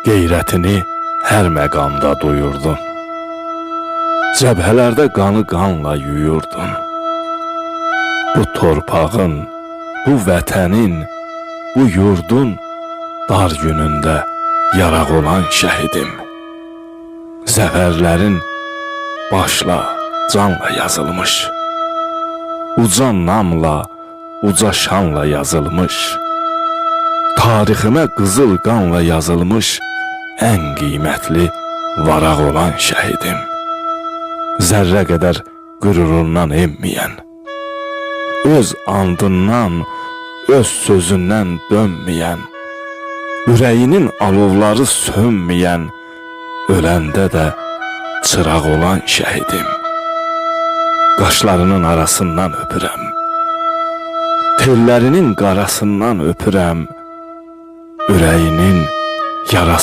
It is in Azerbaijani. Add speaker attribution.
Speaker 1: qeyrətini hər məqamda duyurdun. Cəbhələrdə qanı qanla yuyurdun. Bu torpağın, bu vətənin, bu yurdun dar günündə yaraq olan şəhidim. Zəfərlərin başla, canla yazılmış, uca namla, uca şanla yazılmış, tariximə qızıl qanla yazılmış ən qiymətli varaq olan şəhidim. Zərrə qədər qürurundan emməyən, öz andından, öz sözündən dönməyən, ürəyinin alovları sönməyən, öləndə də çıraq olan şəhidim. Qaşlarının arasından öpürəm, tellərinin qarasından öpürəm, ürəyinin yarasından